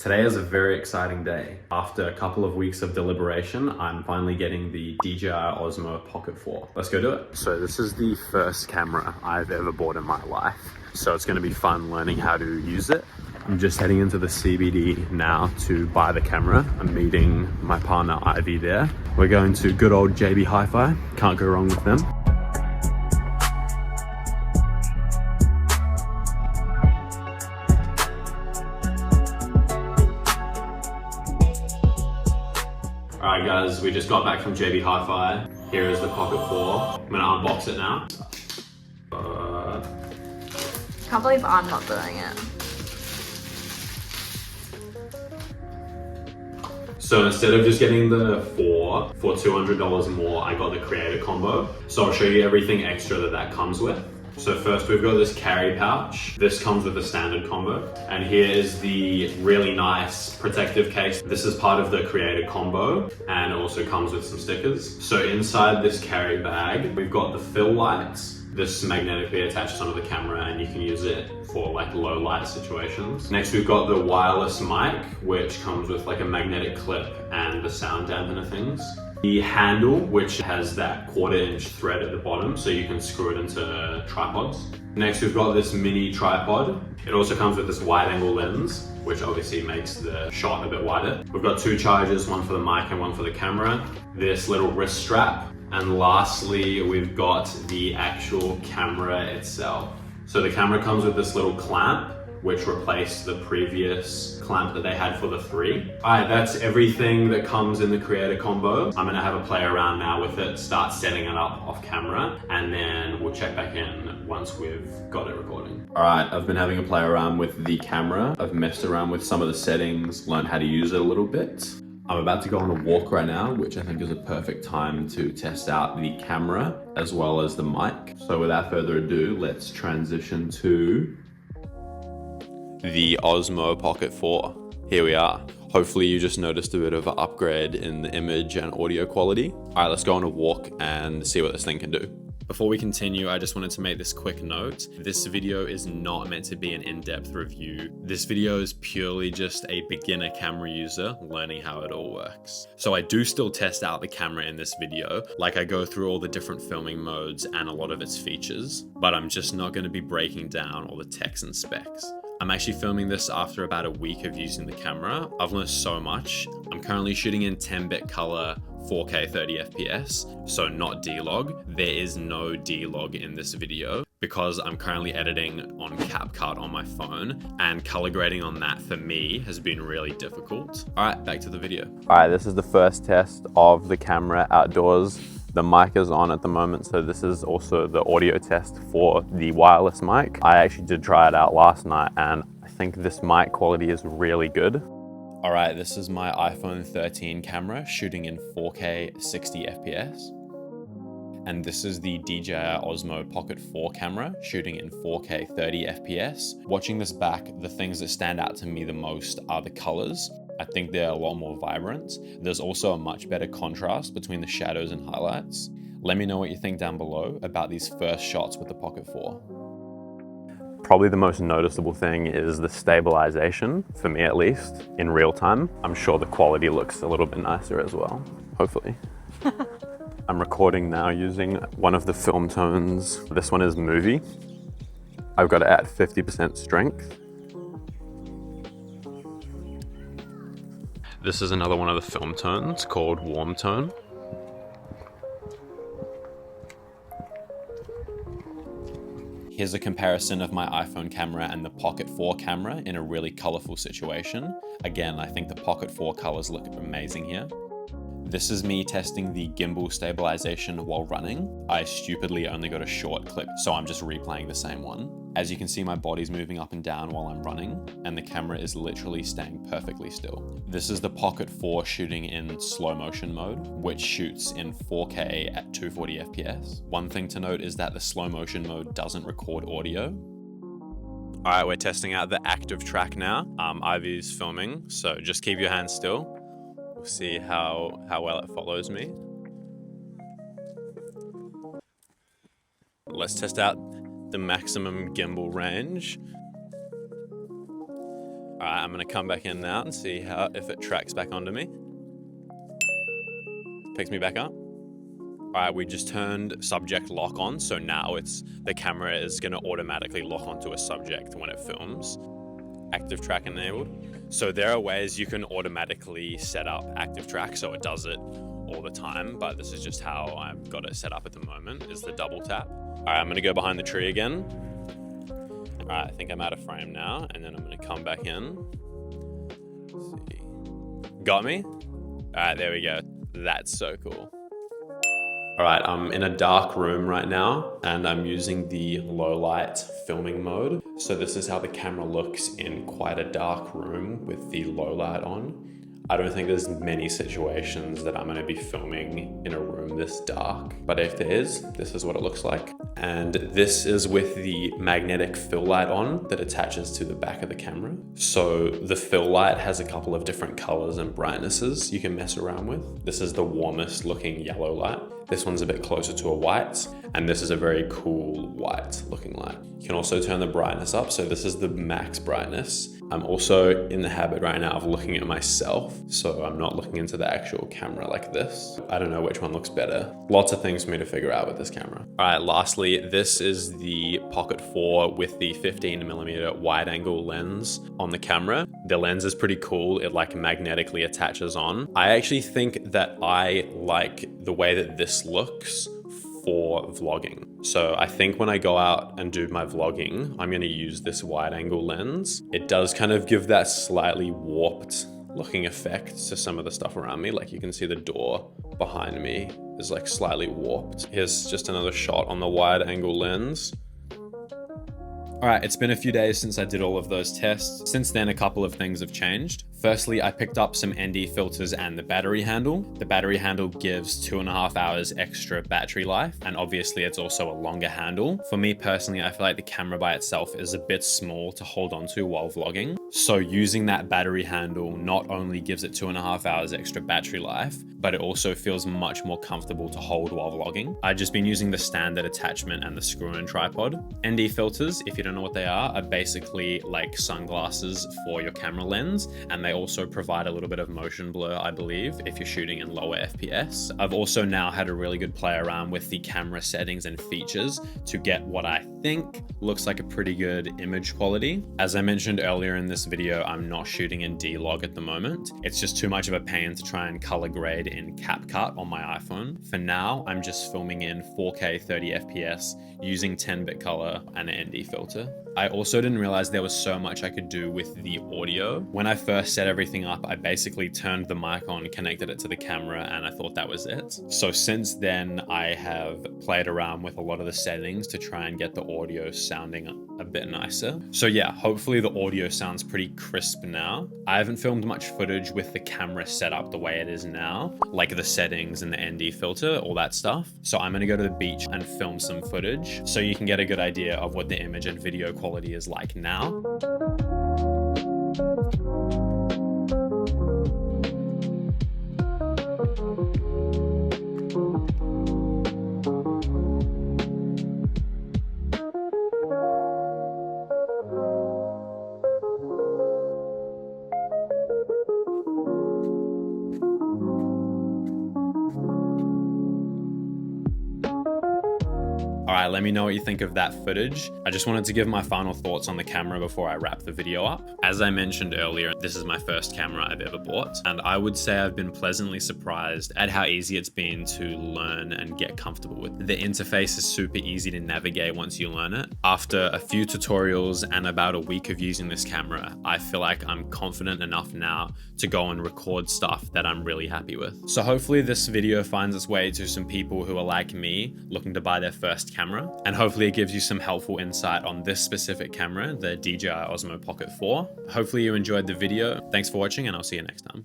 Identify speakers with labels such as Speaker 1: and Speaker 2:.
Speaker 1: Today is a very exciting day. After a couple of weeks of deliberation, I'm finally getting the DJI Osmo Pocket 4. Let's go do it. So this is the first camera I've ever bought in my life. So it's gonna be fun learning how to use it. I'm just heading into the CBD now to buy the camera. I'm meeting my partner Ivy there. We're going to good old JB Hi-Fi. Can't go wrong with them. Alright guys, we just got back from JB Hi-Fi. Here is the Pocket 4. I'm gonna unbox it now.
Speaker 2: Can't believe I'm not doing it.
Speaker 1: So instead of just getting the 4 for $200 more, I got the Creator Combo. So I'll show you everything extra that comes with. So first we've got this carry pouch. This comes with a standard combo. And here is the really nice protective case. This is part of the Creator Combo and it also comes with some stickers. So inside this carry bag, we've got the fill lights. This magnetically attaches onto the camera and you can use it for like low light situations. Next we've got the wireless mic, which comes with like a magnetic clip and the sound dampener things. The handle, which has that 1/4-inch thread at the bottom, so you can screw it into tripods. Next we've got this mini tripod. It also comes with this wide angle lens, which obviously makes the shot a bit wider. We've got 2 chargers, one for the mic and one for the camera. This little wrist strap. And lastly, we've got the actual camera itself. So the camera comes with this little clamp, which replaced the previous clamp that they had for the 3. Alright, that's everything that comes in the Creator Combo. I'm gonna have a play around now with it, start setting it up off camera, and then we'll check back in once we've got it recording. Alright, I've been having a play around with the camera. I've messed around with some of the settings, learned how to use it a little bit. I'm about to go on a walk right now, which I think is a perfect time to test out the camera as well as the mic. So without further ado, let's transition to the Osmo Pocket 4. Here we are. Hopefully you just noticed a bit of an upgrade in the image and audio quality. All right, let's go on a walk and see what this thing can do. Before we continue, I just wanted to make this quick note. This video is not meant to be an in-depth review. This video is purely just a beginner camera user learning how it all works. So I do still test out the camera in this video, like I go through all the different filming modes and a lot of its features, but I'm just not going to be breaking down all the text and specs. I'm actually filming this after about a week of using the camera. I've learned so much. I'm currently shooting in 10-bit color, 4K 30 FPS, so not D-Log. There is no D-Log in this video because I'm currently editing on CapCut on my phone, and color grading on that for me has been really difficult. All right, back to the video. All right, this is the first test of the camera outdoors. The mic is on at the moment, so this is also the audio test for the wireless mic. I actually did try it out last night and I think this mic quality is really good. All right, this is my iPhone 13 camera shooting in 4K 60 FPS. And this is the DJI Osmo Pocket 4 camera shooting in 4K 30 FPS. Watching this back, the things that stand out to me the most are the colors. I think they're a lot more vibrant. There's also a much better contrast between the shadows and highlights. Let me know what you think down below about these first shots with the Pocket 4. Probably the most noticeable thing is the stabilization, for me at least, in real time. I'm sure the quality looks a little bit nicer as well, hopefully. I'm recording now using one of the film tones. This one is Movie. I've got it at 50% strength. This is another one of the film tones called Warm Tone. Here's a comparison of my iPhone camera and the Pocket 4 camera in a really colorful situation. Again, I think the Pocket 4 colors look amazing here. This is me testing the gimbal stabilization while running. I stupidly only got a short clip, so I'm just replaying the same one. As you can see, my body's moving up and down while I'm running, and the camera is literally staying perfectly still. This is the Pocket 4 shooting in slow motion mode, which shoots in 4K at 240 FPS. One thing to note is that the slow motion mode doesn't record audio. All right, we're testing out the active track now. Ivy's filming, so just keep your hands still. We'll see how well it follows me. Let's test out the maximum gimbal range. All right, I'm gonna come back in now and see if it tracks back onto me. Picks me back up. All right, we just turned subject lock on, so now the camera is gonna automatically lock onto a subject when it films. Active track enabled. So there are ways you can automatically set up active track so it does it all the time, but this is just how I've got it set up at the moment, is the double tap. All right, I'm gonna go behind the tree again. All right, I think I'm out of frame now, and then I'm gonna come back in. Let's see. Got me? All right, there we go. That's so cool. All right, I'm in a dark room right now and I'm using the low light filming mode. So this is how the camera looks in quite a dark room with the low light on. I don't think there's many situations that I'm gonna be filming in a room this dark, but if there is, this is what it looks like. And this is with the magnetic fill light on that attaches to the back of the camera. So the fill light has a couple of different colors and brightnesses you can mess around with. This is the warmest looking yellow light. This one's a bit closer to a white, and this is a very cool white looking light. You can also turn the brightness up, so this is the max brightness. I'm also in the habit right now of looking at myself, so I'm not looking into the actual camera like this. I don't know which one looks better. Lots of things for me to figure out with this camera. All right, lastly, this is the Pocket 4 with the 15mm wide angle lens on the camera. The lens is pretty cool. It like magnetically attaches on. I actually think that I like the way that this looks for vlogging. So I think when I go out and do my vlogging, I'm gonna use this wide angle lens. It does kind of give that slightly warped looking effect to some of the stuff around me. Like you can see the door behind me is like slightly warped. Here's just another shot on the wide angle lens. All right, it's been a few days since I did all of those tests. Since then, a couple of things have changed. Firstly, I picked up some ND filters and the battery handle. The battery handle gives 2.5 hours extra battery life, and obviously it's also a longer handle. For me personally, I feel like the camera by itself is a bit small to hold onto while vlogging. So using that battery handle not only gives it 2.5 hours extra battery life, but it also feels much more comfortable to hold while vlogging. I've just been using the standard attachment and the screw-in tripod. ND filters, if you don't know what they are basically like sunglasses for your camera lens, and they also provide a little bit of motion blur, I believe, if you're shooting in lower FPS. I've also now had a really good play around with the camera settings and features to get what I think looks like a pretty good image quality. As I mentioned earlier in this video, I'm not shooting in D-Log at the moment. It's just too much of a pain to try and color grade in CapCut on my iPhone. For now, I'm just filming in 4K 30 FPS using 10-bit color and an ND filter. I also didn't realize there was so much I could do with the audio. When I first set everything up, I basically turned the mic on, connected it to the camera, and I thought that was it. So since then, I have played around with a lot of the settings to try and get the audio sounding a bit nicer. So yeah, hopefully the audio sounds pretty crisp now. I haven't filmed much footage with the camera set up the way it is now, like the settings and the ND filter, all that stuff. So I'm gonna go to the beach and film some footage so you can get a good idea of what the image and video quality is like now. All right, let me know what you think of that footage. I just wanted to give my final thoughts on the camera before I wrap the video up. As I mentioned earlier, this is my first camera I've ever bought, and I would say I've been pleasantly surprised at how easy it's been to learn and get comfortable with. The interface is super easy to navigate once you learn it. After a few tutorials and about a week of using this camera, I feel like I'm confident enough now to go and record stuff that I'm really happy with. So hopefully this video finds its way to some people who are like me, looking to buy their first camera, and hopefully it gives you some helpful insight on this specific camera, the DJI Osmo Pocket 4. Hopefully you enjoyed the video. Thanks for watching, and I'll see you next time.